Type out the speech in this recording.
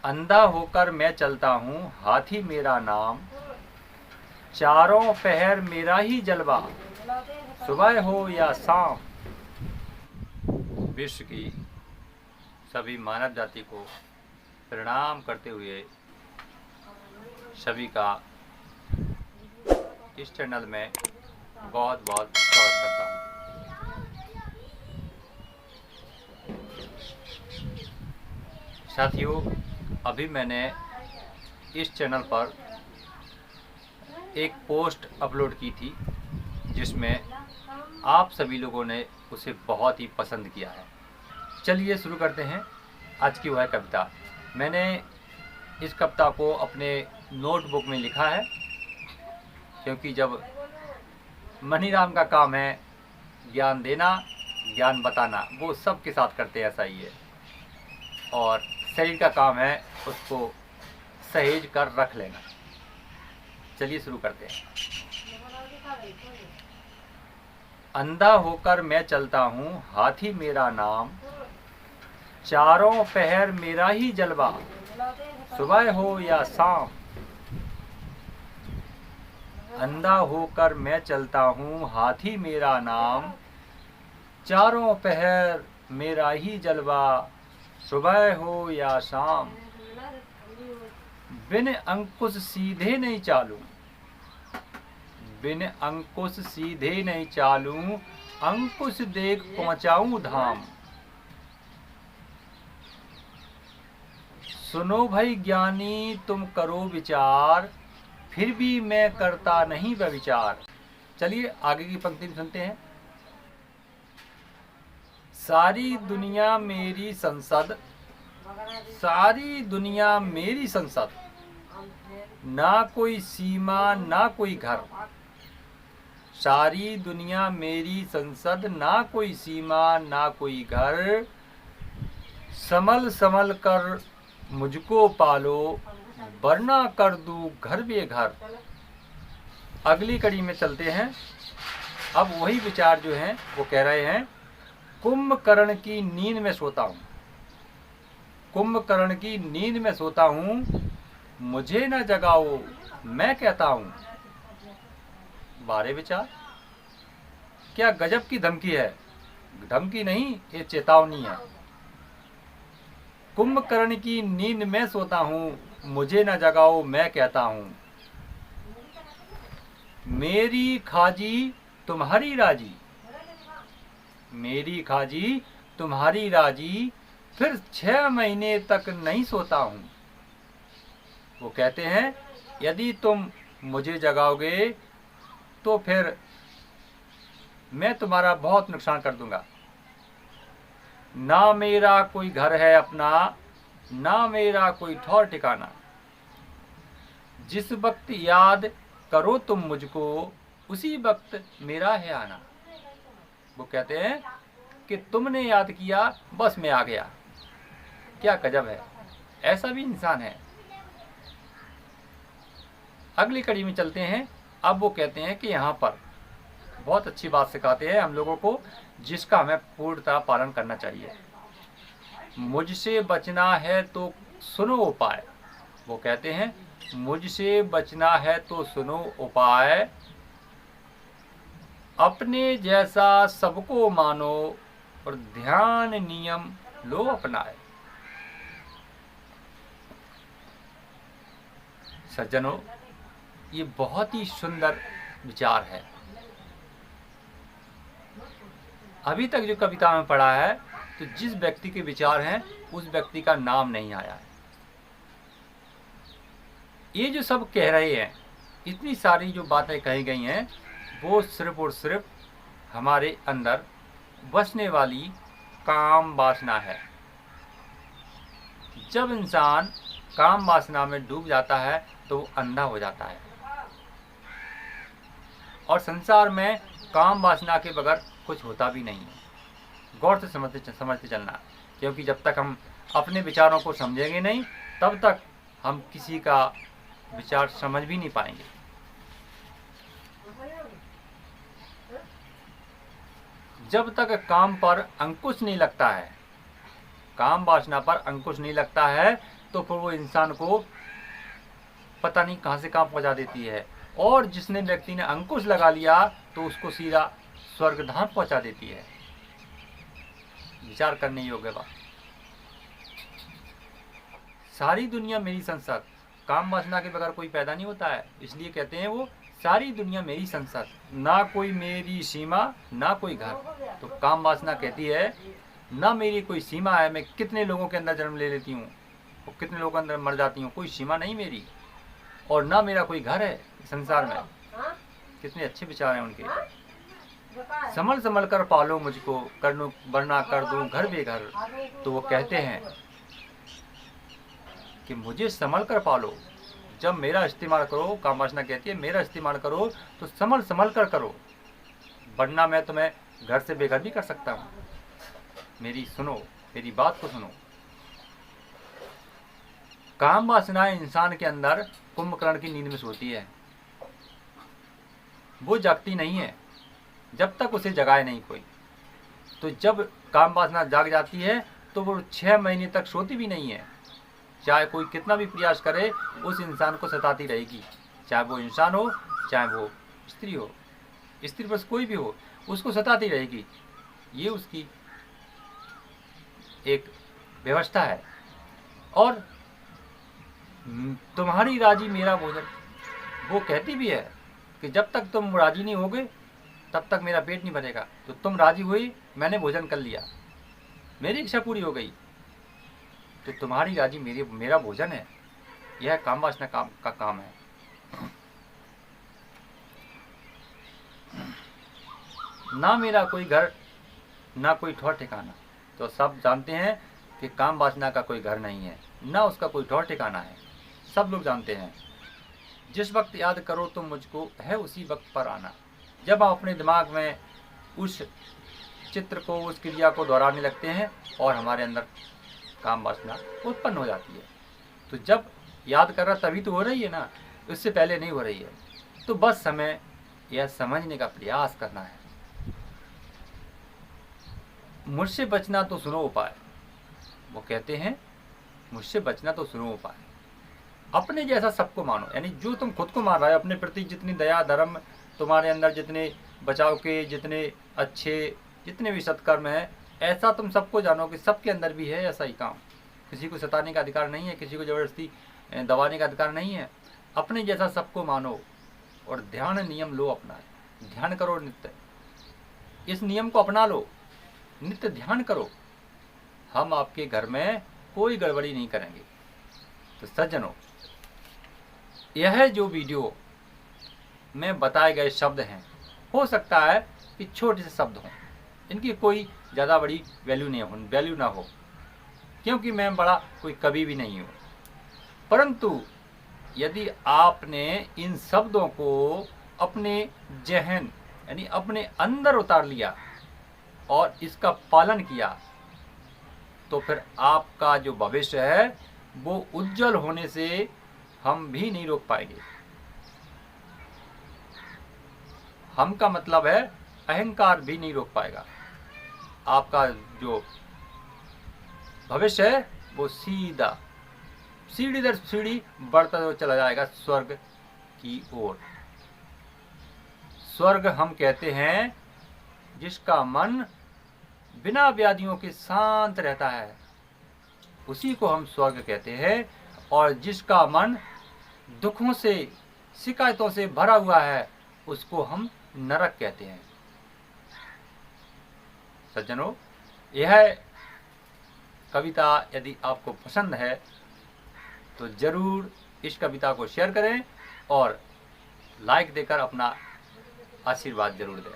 अंधा होकर मैं चलता हूँ, हाथी मेरा नाम। चारों पहर मेरा ही जलवा, सुबह हो या शाम। विश्व की सभी मानव जाति को प्रणाम करते हुए सभी का इस चैनल में बहुत बहुत स्वागत करता हूँ। साथियों, अभी मैंने इस चैनल पर एक पोस्ट अपलोड की थी जिसमें आप सभी लोगों ने उसे बहुत ही पसंद किया है। चलिए शुरू करते हैं आज की वह कविता। मैंने इस कविता को अपने नोटबुक में लिखा है, क्योंकि जब मनीराम का काम है ज्ञान देना, ज्ञान बताना, वो सबके साथ करते हैं, ऐसा ही है। और शरीर का काम है उसको सहेज कर रख लेना। चलिए शुरू करते हैं। अंधा होकर मैं चलता हूँ, हाथी मेरा नाम। चारों पहर मेरा ही जलवा, सुबह हो या शाम। अंधा होकर मैं चलता हूँ, हाथी मेरा नाम। चारों पहर मेरा ही जलवा, सुबह हो या शाम। बिन अंकुश सीधे नहीं चालूं, बिन अंकुश सीधे नहीं चालूं। अंकुश देख पहुंचाऊं धाम। सुनो भाई ज्ञानी तुम करो विचार, फिर भी मैं करता नहीं वह विचार। चलिए आगे की पंक्ति में सुनते हैं। सारी दुनिया मेरी संसद, सारी दुनिया मेरी संसद। ना कोई सीमा ना कोई घर। सारी दुनिया मेरी संसद, ना कोई सीमा ना कोई घर। संभल संभल कर मुझको पालो, वरना कर दूं घर बेघर। अगली कड़ी में चलते हैं। अब वही विचार जो हैं वो कह रहे हैं, कुंभकर्ण की नींद में सोता हूँ, कुंभकर्ण की नींद में सोता हूँ। मुझे न जगाओ मैं कहता हूँ। बारे विचार, क्या गजब की धमकी है। धमकी नहीं, ये चेतावनी है। कुंभकर्ण की नींद में सोता हूँ, मुझे न जगाओ मैं कहता हूँ। मेरी खाजी तुम्हारी राजी, मेरी खाजी तुम्हारी राजी। फिर 6 महीने तक नहीं सोता हूँ। वो कहते हैं यदि तुम मुझे जगाओगे तो फिर मैं तुम्हारा बहुत नुकसान कर दूंगा। ना मेरा कोई घर है अपना, ना मेरा कोई ठौर ठिकाना। जिस वक्त याद करो तुम मुझको, उसी वक्त मेरा है आना। वो कहते हैं कि तुमने याद किया बस मैं आ गया। क्या गजब है, ऐसा भी इंसान है। अगली कड़ी में चलते हैं। अब वो कहते हैं कि यहाँ पर बहुत अच्छी बात सिखाते हैं हम लोगों को, जिसका हमें पूर्णतः पालन करना चाहिए। मुझसे बचना है तो सुनो उपाय। वो कहते हैं मुझसे बचना है तो सुनो उपाय। अपने जैसा सबको मानो और ध्यान नियम लो अपनाए। सज्जनों, ये बहुत ही सुंदर विचार है। अभी तक जो कविता में पढ़ा है तो जिस व्यक्ति के विचार हैं उस व्यक्ति का नाम नहीं आया है। ये जो सब कह रहे हैं, इतनी सारी जो बातें कही गई हैं, वो सिर्फ और सिर्फ हमारे अंदर बसने वाली काम वासना है। जब इंसान काम वासना में डूब जाता है तो वो अंधा हो जाता है। और संसार में काम वासना के बगैर कुछ होता भी नहीं है। गौर से समझते चलना, क्योंकि जब तक हम अपने विचारों को समझेंगे नहीं, तब तक हम किसी का विचार समझ भी नहीं पाएंगे। जब तक काम पर अंकुश नहीं लगता है, काम वासना पर अंकुश नहीं लगता है, तो फिर वो इंसान को पता नहीं कहाँ से कहाँ पहुँचा देती है, और जिसने व्यक्ति ने अंकुश लगा लिया तो उसको सीधा स्वर्गधाम पहुँचा देती है। विचार करने योग्य बात। सारी दुनिया मेरी संसद, काम वासना के बगैर कोई पैदा नहीं होता है, इसलिए कहते हैं वो सारी दुनिया मेरी संसद, ना कोई मेरी सीमा ना कोई घर। तो काम वासना कहती है ना मेरी कोई सीमा है, मैं कितने लोगों के अंदर जन्म ले लेती हूँ और कितने लोगों के अंदर मर जाती हूँ, कोई सीमा नहीं मेरी, और ना मेरा कोई घर है संसार में। कितने अच्छे विचार हैं उनके। संभल संभल कर पालो मुझको, कर वरना कर दूं घर बेघर। तो वो कहते हैं कि मुझे संभल कर पालो, जब मेरा इस्तेमाल करो, काम वासना कहती है मेरा इस्तेमाल करो तो संभल संभल कर करो, वरना मैं तुम्हें घर से बेघर भी कर सकता हूँ। मेरी सुनो, मेरी बात को सुनो। काम वासना इंसान के अंदर कुंभकर्ण की नींद में सोती है, वो जागती नहीं है जब तक उसे जगाए नहीं कोई। तो जब काम वासना जाग जाती है तो वो 6 महीने तक सोती भी नहीं है, चाहे कोई कितना भी प्रयास करे उस इंसान को सताती रहेगी, चाहे वो इंसान हो चाहे वो स्त्री हो, स्त्री बस कोई भी हो, उसको सताती रहेगी। ये उसकी एक व्यवस्था है। और तुम्हारी राजी मेरा भोजन, वो कहती भी है कि जब तक तुम राजी नहीं होगे तब तक मेरा पेट नहीं भरेगा। तो तुम राजी हुई, मैंने भोजन कर लिया, मेरी इच्छा पूरी हो गई, तो तुम्हारी राजी मेरा भोजन है। यह काम वासना का काम है। ना मेरा कोई घर ना कोई ठौर ठिकाना। तो सब जानते हैं कि काम वासना का कोई घर नहीं है, ना उसका कोई ठौर ठिकाना है, सब लोग जानते हैं। जिस वक्त याद करो तुम मुझको, है उसी वक्त पर आना। जब आप अपने दिमाग में उस चित्र को, उस क्रिया को दोहराने लगते हैं और हमारे अंदर काम वासना उत्पन्न हो जाती है। तो जब याद कर रहा तभी तो हो रही है ना, उससे पहले नहीं हो रही है। तो बस हमें यह समझने का प्रयास करना है। मुझसे बचना तो सुनो उपाय। वो कहते हैं मुझसे बचना तो सुनो उपाय। अपने जैसा सबको मानो, यानी जो तुम खुद को मान रहा है, अपने प्रति जितनी दया धर्म तुम्हारे अंदर, जितने बचाव के, जितने अच्छे, जितने भी सत्कर्म है, ऐसा तुम सबको जानो कि सबके अंदर भी है ऐसा ही काम। किसी को सताने का अधिकार नहीं है, किसी को ज़बरदस्ती दबाने का अधिकार नहीं है। अपने जैसा सबको मानो और ध्यान नियम लो अपना। ध्यान करो नित्य, इस नियम को अपना लो, नित्य ध्यान करो। हम आपके घर में कोई गड़बड़ी नहीं करेंगे। तो सज्जनों, यह जो वीडियो में बताए गए शब्द हैं, हो सकता है कि छोटे से शब्द हों, इनकी कोई ज़्यादा बड़ी वैल्यू ना हो, क्योंकि मैं बड़ा कोई कवि भी नहीं हूँ। परंतु यदि आपने इन शब्दों को अपने जहन यानी अपने अंदर उतार लिया और इसका पालन किया, तो फिर आपका जो भविष्य है वो उज्जवल होने से हम भी नहीं रोक पाएंगे। हम का मतलब है अहंकार भी नहीं रोक पाएगा। आपका जो भविष्य है वो सीधा सीढ़ी दर सीढ़ी बढ़ता हुआ चला जाएगा स्वर्ग की ओर। स्वर्ग हम कहते हैं जिसका मन बिना व्याधियों के शांत रहता है, उसी को हम स्वर्ग कहते हैं। और जिसका मन दुखों से, शिकायतों से भरा हुआ है, उसको हम नरक कहते हैं। सज्जनों, यह कविता यदि आपको पसंद है तो जरूर इस कविता को शेयर करें और लाइक देकर अपना आशीर्वाद जरूर दें।